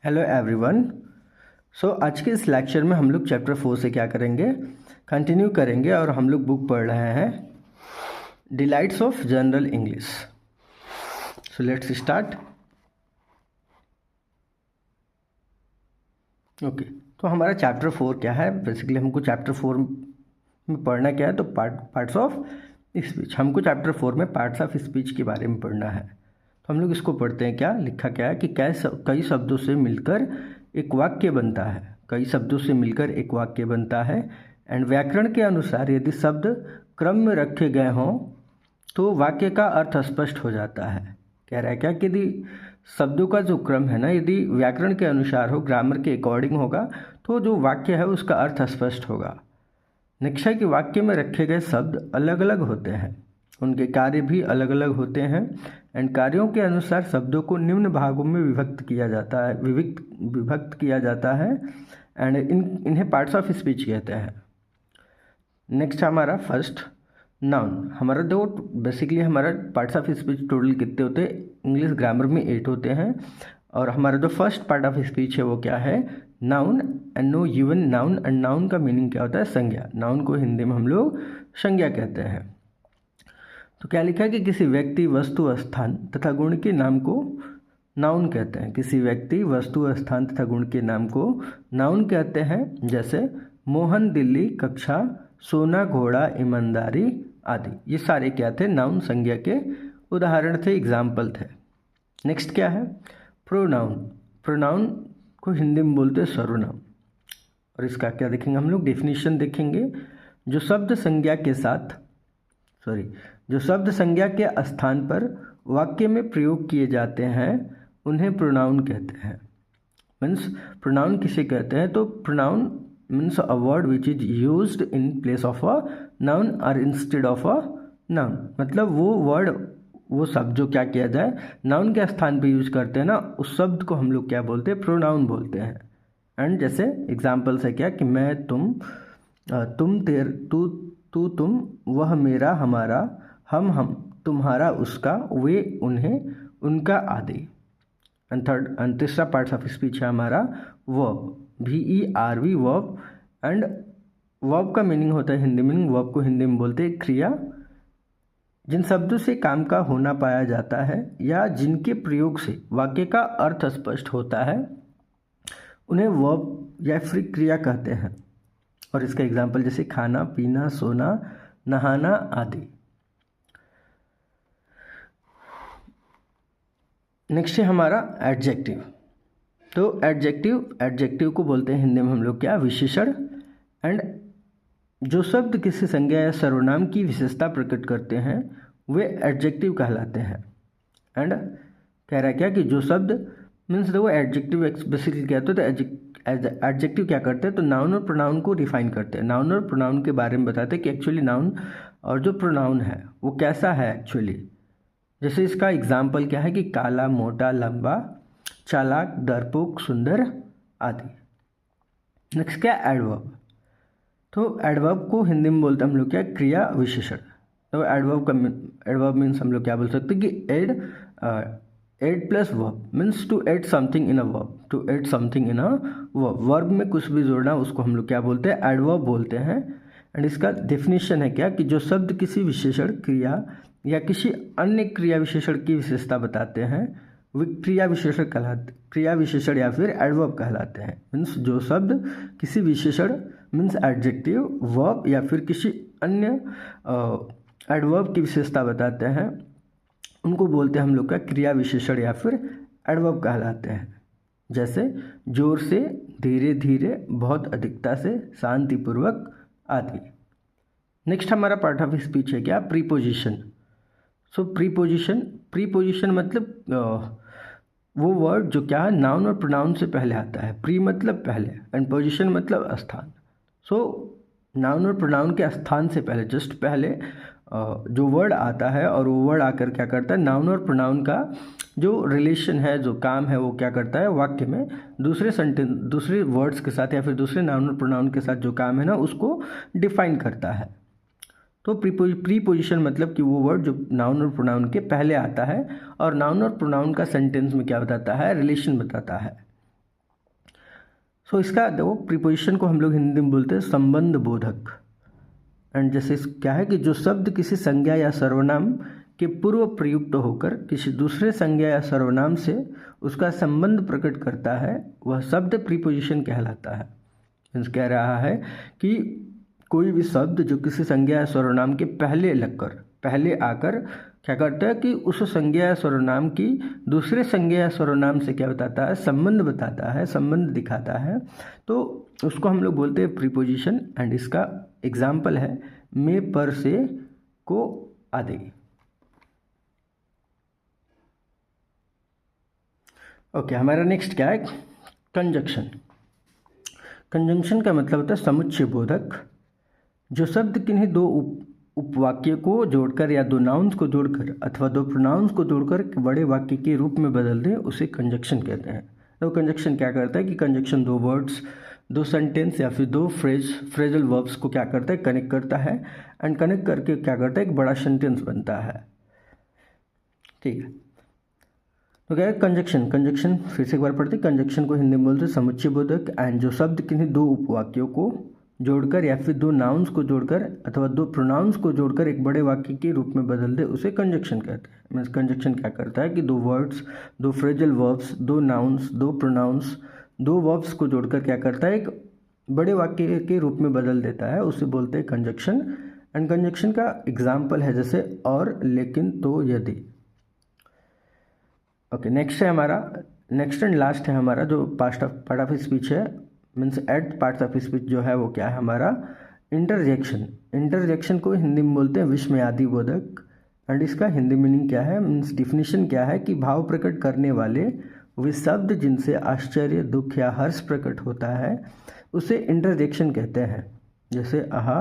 Hello everyone. आज के इस लेक्चर में हम लोग चैप्टर 4 से क्या करेंगे, कंटिन्यू करेंगे और हम लोग बुक पढ़ रहे हैं delights of general English. So let's start. Okay, तो हमारा चैप्टर 4 क्या है? बेसिकली हमको चैप्टर 4 में पढ़ना क्या है, तो पार्ट्स ऑफ स्पीच। हमको चैप्टर 4 में पार्ट्स ऑफ स्पीच के बारे में पढ़ना है। तो हम लोग इसको पढ़ते हैं। क्या लिखा क्या है कि कई शब्दों से मिलकर एक वाक्य बनता है। कई शब्दों से मिलकर एक वाक्य बनता है एंड व्याकरण के अनुसार यदि शब्द क्रम में रखे गए हों तो वाक्य का अर्थ स्पष्ट हो जाता है। कह रहा है क्या कि यदि शब्दों का जो क्रम है ना, यदि व्याकरण के अनुसार हो, ग्रामर के अकॉर्डिंग होगा, तो जो वाक्य है उसका अर्थ स्पष्ट होगा। नेक्स्ट है कि वाक्य में रखे गए शब्द अलग अलग होते हैं, उनके कार्य भी अलग अलग होते हैं एंड कार्यों के अनुसार शब्दों को निम्न भागों में विभक्त किया जाता है एंड इन्हें पार्ट्स ऑफ स्पीच कहते हैं। नेक्स्ट हमारा फर्स्ट नाउन। हमारा दो बेसिकली हमारा पार्ट्स ऑफ स्पीच टोटल कितने होते हैं? इंग्लिश ग्रामर में 8 होते हैं और हमारा जो फर्स्ट पार्ट ऑफ स्पीच है वो क्या है? Noun and no given noun. And noun का मीनिंग क्या होता है? संज्ञा। नाउन को हिंदी में हम लोग संज्ञा कहते हैं। तो क्या लिखा है कि किसी व्यक्ति, वस्तु, स्थान तथा गुण के नाम को नाउन कहते हैं। किसी व्यक्ति, वस्तु, स्थान तथा गुण के नाम को नाउन कहते हैं। जैसे मोहन, दिल्ली, कक्षा, सोना, घोड़ा, ईमानदारी आदि। ये सारे क्या थे? नाउन, संज्ञा के उदाहरण थे, एग्जाम्पल थे। नेक्स्ट क्या है? प्रोनाउन। प्रोनाउन को हिंदी में बोलते हैं सर्वनाम। और इसका क्या देखेंगे हम लोग? डेफिनेशन देखेंगे। जो शब्द संज्ञा के स्थान पर वाक्य में प्रयोग किए जाते हैं उन्हें प्रोनाउन कहते हैं। मीन्स प्रोनाउन किसे कहते हैं? तो pronoun means a word which is used in place of a noun और इंस्टेड ऑफ अ नाउन। मतलब वो वर्ड, वो शब्द जो क्या किया जाए, नाउन के स्थान पे यूज करते हैं ना, उस शब्द को हम लोग क्या बोलते हैं? प्रोनाउन बोलते हैं। एंड जैसे एग्जाम्पल्स है क्या कि मैं, तुम, तू तुम, वह मेरा, हमारा, हम, तुम्हारा, उसका, वे, उन्हें, उनका आदि। एंड तीसरा पार्ट ऑफ स्पीच है हमारा verb. VERB verb. And verb का मीनिंग होता है हिंदी मीनिंग। वर्ब को हिंदी में बोलते हैं क्रिया। जिन शब्दों से काम का होना पाया जाता है या जिनके प्रयोग से वाक्य का अर्थ स्पष्ट होता है उन्हें वर्ब या फिर क्रिया कहते हैं। और इसका एग्जाम्पल जैसे खाना, पीना, सोना, नहाना आदि। नेक्स्ट है हमारा एडजेक्टिव। तो एडजेक्टिव को बोलते हैं हिंदी में हम लोग क्या? विशेषण। एंड जो शब्द किसी संज्ञा या सर्वनाम की विशेषता प्रकट करते हैं वे एडजेक्टिव कहलाते हैं। एंड कह रहा है क्या कि जो शब्द मीन्स वो एडजेक्टिव बेसिकली क्या होता है? तो एडजेक्टिव क्या करते हैं? तो नाउन और प्रोनाउन को डिफाइन करते हैं। नाउन और प्रोनाउन के बारे में बताते हैं कि एक्चुअली नाउन और जो प्रोनाउन है वो कैसा है एक्चुअली। जैसे इसका एग्जाम्पल क्या है कि काला, मोटा, लंबा, चालाक, डरपोक, सुंदर आदि। नेक्स्ट क्या? एडवर्ब। तो एडवर्ब को हिंदी में बोलते हैं हम लोग क्या? क्रिया विशेषण। तो एडवर्ब मीन्स हम लोग क्या बोल सकते हैं कि add plus verb means to add something in a verb. To add something in a verb, verb में कुछ भी जोड़ना, उसको हम लोग क्या बोलते हैं? एडवर्ब बोलते हैं। एंड इसका डेफिनेशन है क्या कि जो शब्द किसी विशेषण, क्रिया या किसी अन्य क्रिया विशेषण की विशेषता बताते हैं वे क्रिया विशेषण या फिर एडवर्ब कहलाते हैं। मीन्स जो शब्द किसी विशेषण मीन्स एडजेक्टिव, वर्ब या फिर किसी अन्य एडवर्ब की विशेषता बताते हैं उनको बोलते हैं हम लोग का क्रिया विशेषण या फिर एडवर्ब कहलाते हैं। जैसे जोर से, धीरे धीरे, बहुत अधिकता से, शांतिपूर्वक आदि। नेक्स्ट हमारा पार्ट ऑफ स्पीच है क्या? प्रीपोजिशन। सो प्रीपोजिशन मतलब वो वर्ड जो क्या है नाउन और प्रोनाउन से पहले आता है। प्री मतलब पहले एंड पोजिशन मतलब स्थान। सो नाउन और प्रोनाउन के स्थान से पहले, जस्ट पहले जो वर्ड आता है और वो वर्ड आकर क्या करता है? नाउन और प्रोनाउन का जो रिलेशन है, जो काम है, वो क्या करता है? वाक्य में दूसरे वर्ड्स के साथ या फिर दूसरे नाउन और प्रोनाउन के साथ जो काम है ना, उसको डिफाइन करता है। तो प्रीपोजिशन मतलब कि वो वर्ड जो नाउन और प्रोनाउन के पहले आता है और नाउन और प्रोनाउन का सेंटेंस में क्या बताता है? रिलेशन बताता है। सो इसका देखो प्रीपोजिशन को हम लोग हिंदी में बोलते हैं संबंध बोधक। एंड जैसे क्या है कि जो शब्द किसी संज्ञा या सर्वनाम के पूर्व प्रयुक्त होकर किसी दूसरे संज्ञा या सर्वनाम से उसका संबंध प्रकट करता है वह शब्द प्रीपोजिशन कहलाता है। मीन्स कह रहा है कि कोई भी शब्द जो किसी संज्ञा या सर्वनाम के पहले आकर क्या करता है कि उस संज्ञा या सर्वनाम की दूसरे संज्ञा या सर्वनाम से क्या बताता है, संबंध बताता है, संबंध दिखाता है, तो उसको हम लोग बोलते हैं प्रीपोजिशन। एंड इसका एग्जाम्पल है में, पर, से, को आदि। ओके, हमारा नेक्स्ट क्या है, कंजंक्शन। कंजंक्शन का मतलब होता है समुच्चय बोधक। जो शब्द किन्हीं दो उपवाक्य को जोड़कर या दो नाउन्स को जोड़कर अथवा दो प्रोनाउंस को जोड़कर बड़े वाक्य के रूप में बदल दें उसे कंजंक्शन कहते हैं। तो कंजंक्शन क्या करता है कि कंजंक्शन दो वर्ड्स, दो सेंटेंस या फिर दो फ्रेजल वर्ब्स को क्या करता है, कनेक्ट करता है। एंड कनेक्ट करके क्या करता है, एक बड़ा सेंटेंस बनता है। ठीक है, तो क्या है कंजंक्शन फिर से एक बार पढ़ते। कंजंक्शन को हिंदी में बोलते हैं समुच्चय बोधक। एंड जो शब्द किन्हीं दो उपवाक्यों को जोड़कर या फिर दो नाउन्स को जोड़कर अथवा दो प्रोनाउंस को जोड़कर एक बड़े वाक्य के रूप में बदल दे उसे कंजंक्शन कहते हैं। मीन्स कंजंक्शन क्या करता है कि दो वर्ड्स, दो फ्रेजल वर्ब्स, दो नाउन्स, दो प्रोनाउंस, दो वर्ब्स को जोड़कर क्या करता है, एक बड़े वाक्य के रूप में बदल देता है, उसे बोलते हैं कंजंक्शन। एंड कंजंक्शन का एग्जाम्पल है जैसे और, लेकिन, तो, यदि। ओके, नेक्स्ट एंड लास्ट है हमारा जो पार्ट ऑफ स्पीच है, means eight parts of speech जो है वो क्या है हमारा, इंटरजेक्शन। इंटरजेक्शन को हिंदी में बोलते हैं विस्मयादि बोधक। एंड इसका हिंदी मीनिंग क्या है, मीन्स डिफिनीशन क्या है कि भाव प्रकट करने वाले वे शब्द जिनसे आश्चर्य, दुख या हर्ष प्रकट होता है उसे इंटरजेक्शन कहते हैं। जैसे आहा,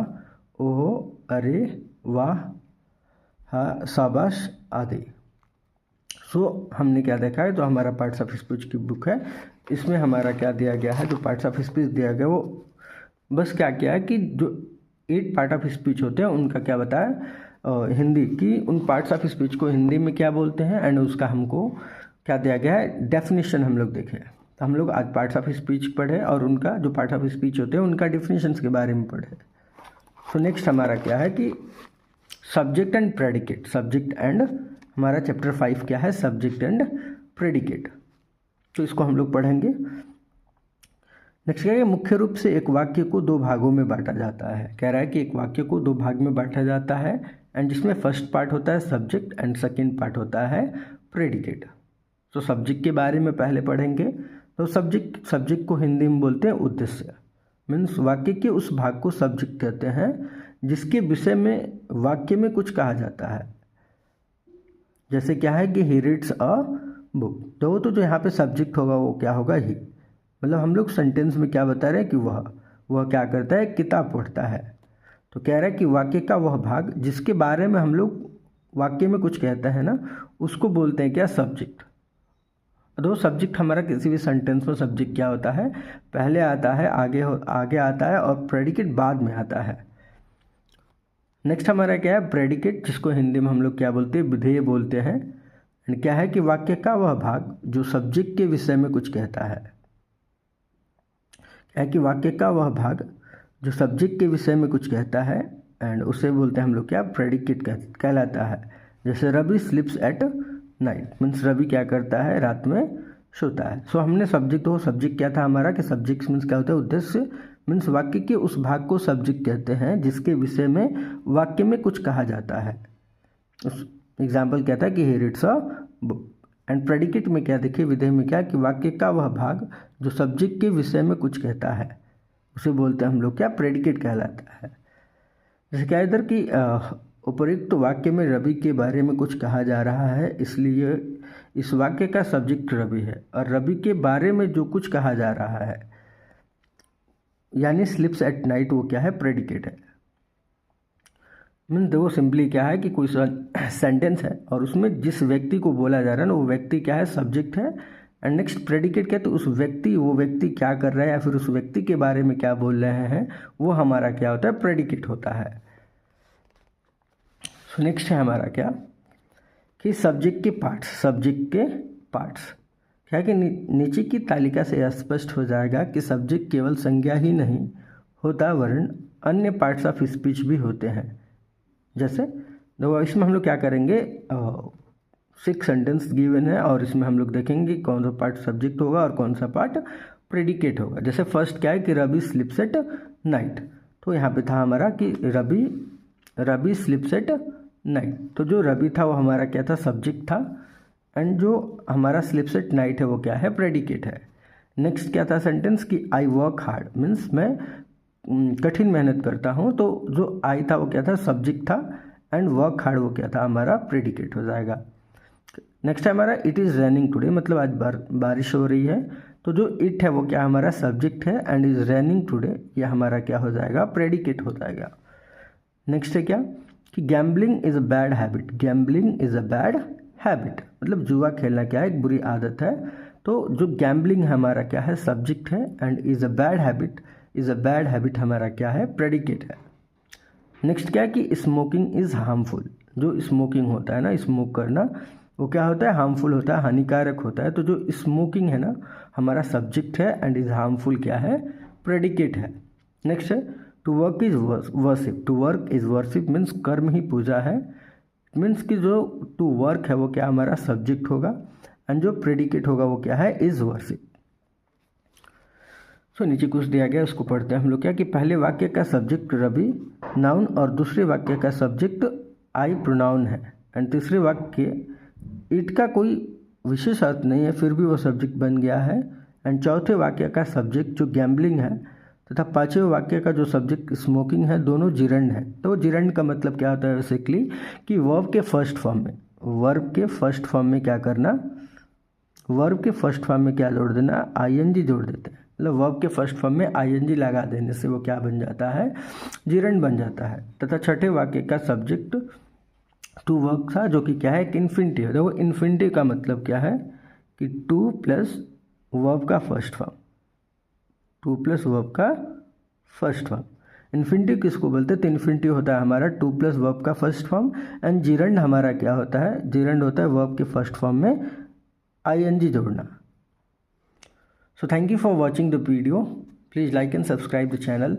ओहो, अरे, वाह, हा, शाबाश आदि। सो हमने क्या देखा है, जो हमारा पार्ट्स ऑफ स्पीच की बुक है इसमें हमारा क्या दिया गया है, जो पार्ट्स ऑफ स्पीच दिया गया वो बस क्या किया है कि जो 8 पार्ट ऑफ स्पीच होते हैं उनका क्या बताया हिंदी की, उन पार्ट्स ऑफ स्पीच को हिंदी में क्या बोलते हैं एंड उसका हमको क्या दिया गया है, डेफिनेशन हम लोग देखे। तो हम लोग आज पार्ट्स ऑफ स्पीच पढ़े और उनका जो पार्ट्स ऑफ स्पीच होते हैं उनका डिफिनेशंस के बारे में पढ़े। तो नेक्स्ट हमारा क्या है कि subject and predicate. Subject and हमारा चैप्टर 5 क्या है, सब्जेक्ट एंड प्रेडिकेट। तो इसको हम लोग पढ़ेंगे। नेक्स्ट क्या है, मुख्य रूप से एक वाक्य को दो भागों में बांटा जाता है। कह रहा है कि एक वाक्य को दो भाग में बांटा जाता है एंड जिसमें फर्स्ट पार्ट होता है सब्जेक्ट एंड सेकंड पार्ट होता है प्रेडिकेट। तो सब्जेक्ट के बारे में पहले पढ़ेंगे। तो सब्जेक्ट को हिंदी में बोलते हैं उद्देश्य। मीन्स वाक्य के उस भाग को सब्जेक्ट कहते हैं जिसके विषय में वाक्य में कुछ कहा जाता है। जैसे क्या है कि ही रीड्स अ बुक, तो जो यहाँ पे सब्जेक्ट होगा वो क्या होगा, ही। मतलब हम लोग सेंटेंस में क्या बता रहे हैं कि वह क्या करता है, किताब पढ़ता है। तो कह रहा है कि वाक्य का वह भाग जिसके बारे में हम लोग वाक्य में कुछ कहते हैं ना, उसको बोलते हैं क्या, सब्जेक्ट। तो सब्जेक्ट हमारा किसी भी सेंटेंस में सब्जेक्ट क्या होता है, पहले आता है, आगे आता है और प्रेडिकेट बाद में आता है। नेक्स्ट हमारा क्या है, प्रेडिकेट, जिसको हिंदी में हम लोग क्या बोलते हैं, विधेय बोलते हैं। एंड क्या है कि वाक्य का वह भाग जो सब्जेक्ट के विषय में कुछ कहता है। क्या है कि वाक्य का वह भाग जो सब्जेक्ट के विषय में कुछ कहता है एंड उसे बोलते हैं हम लोग क्या, प्रेडिकेट कहलाता है। जैसे Ravi sleeps at night, means Ravi क्या करता है, रात में सोता है। सो हमने सब्जेक्ट क्या था हमारा, कि सब्जेक्ट मीन्स क्या होता है, उद्देश्य। मीन्स वाक्य के उस भाग को सब्जेक्ट कहते हैं जिसके विषय में वाक्य में कुछ कहा जाता है। उस एग्जाम्पल क्या था कि he reads a book. And predicate में क्या देखिए, विधेय में क्या, कि वाक्य का वह भाग जो सब्जेक्ट के विषय में कुछ कहता है उसे बोलते हैं हम लोग क्या, प्रेडिकेट कहलाता है। जैसे क्या इधर कि उपयुक्त वाक्य में रवि के बारे में कुछ कहा जा रहा है, इसलिए इस वाक्य का सब्जेक्ट रवि है और रवि के बारे में जो कुछ कहा जा रहा है यानी स्लिप्स एट नाइट, वो क्या है, प्रेडिकेट है। मीन्स देखो सिंपली क्या है कि कोई सेंटेंस है और उसमें जिस व्यक्ति को बोला जा रहा है ना, वो व्यक्ति क्या है, सब्जेक्ट है। एंड नेक्स्ट प्रेडिकेट क्या है, तो वो व्यक्ति क्या कर रहा है या फिर उस व्यक्ति के बारे में क्या बोल रहे हैं, वो हमारा क्या होता है, प्रेडिकेट होता है। सो नेक्स्ट है हमारा क्या, कि सब्जेक्ट के पार्ट्स क्या कि नीचे की तालिका से स्पष्ट हो जाएगा कि सब्जेक्ट केवल संज्ञा ही नहीं होता वरन अन्य पार्ट्स ऑफ स्पीच भी होते हैं। जैसे तो इसमें हम लोग क्या करेंगे, 6 सेंटेंस गिवन है और इसमें हम लोग देखेंगे कौन सा पार्ट सब्जेक्ट होगा और कौन सा पार्ट प्रेडिकेट होगा। जैसे फर्स्ट क्या है कि रवि स्लिप्स एट नाइट, तो यहाँ पे था हमारा कि रवि स्लिप्स एट नाइट, तो जो रवि था वो हमारा क्या था, सब्जेक्ट था, एंड जो हमारा स्लिप्स एट नाइट है वो क्या है, प्रेडिकेट है। नेक्स्ट क्या था सेंटेंस कि आई वर्क हार्ड, मीन्स मैं कठिन मेहनत करता हूँ, तो जो आई था वो क्या था, सब्जेक्ट था, एंड वर्क हार्ड वो क्या था, हमारा प्रेडिकेट हो जाएगा। नेक्स्ट है हमारा इट इज़ रेनिंग टुडे, मतलब आज बारिश हो रही है, तो जो इट है वो क्या हमारा सब्जेक्ट है, एंड इज़ रेनिंग टुडे ये हमारा क्या हो जाएगा, प्रेडिकेट हो जाएगा। नेक्स्ट है क्या कि gambling is a bad habit, gambling is a bad habit, मतलब जुआ खेलना क्या है, एक बुरी आदत है, तो जो गैम्बलिंग हमारा क्या है, सब्जेक्ट है, and is a bad habit हमारा क्या है, प्रेडिकेट है। नेक्स्ट क्या है कि स्मोकिंग इज़ हार्मफुल, जो स्मोकिंग होता है ना, स्मोक करना वो क्या होता है, हार्मफुल होता है, हानिकारक होता है, तो जो स्मोकिंग है ना हमारा सब्जेक्ट है, एंड इज़ हार्मफुल क्या है, प्रेडिकेट है। नेक्स्ट है to work is worship, to work is worship means कर्म ही पूजा है, मीन्स कि जो टू वर्क है वो क्या हमारा सब्जेक्ट होगा, एंड जो प्रेडिकेट होगा वो क्या है, इज़ वर्शिप। सो नीचे कुछ दिया गया उसको पढ़ते हैं हम लोग क्या कि पहले वाक्य का सब्जेक्ट रवि नाउन और दूसरे वाक्य का सब्जेक्ट आई प्रोनाउन है, एंड तीसरे वाक्य इट का कोई विशेष अर्थ नहीं है फिर भी वो सब्जेक्ट बन गया है, एंड चौथे वाक्य का सब्जेक्ट जो गैम्बलिंग है तथा पांचवें वाक्य का जो सब्जेक्ट स्मोकिंग है दोनों जिरंड है। तो जिरंड का मतलब क्या होता है बेसिकली कि वर्ब के फर्स्ट फॉर्म में क्या करना, वर्ब के फर्स्ट फॉर्म में क्या जोड़ देना, आईएनजी जोड़ देते हैं, मतलब वर्ब के फर्स्ट फॉर्म में आईएनजी लगा देने से वो क्या बन जाता है, जिरंड बन जाता है। तथा छठे वाक्य का सब्जेक्ट टू वर्क था जो कि क्या है, एक इन्फिनिटिव है। देखो इन्फिनिटिव का मतलब क्या है कि टू प्लस वर्ब का first form, two plus verb का फर्स्ट फॉर्म। इन्फिनिटिव किसको बोलते हैं, तो इन्फिनिटिव होता है हमारा टू प्लस वर्ब का फर्स्ट फॉर्म, एंड जिरंड हमारा क्या होता है, जिरंड होता है वर्ब के फर्स्ट फॉर्म में आईएनजी जोड़ना। So thank you for watching the video, please like and subscribe the channel.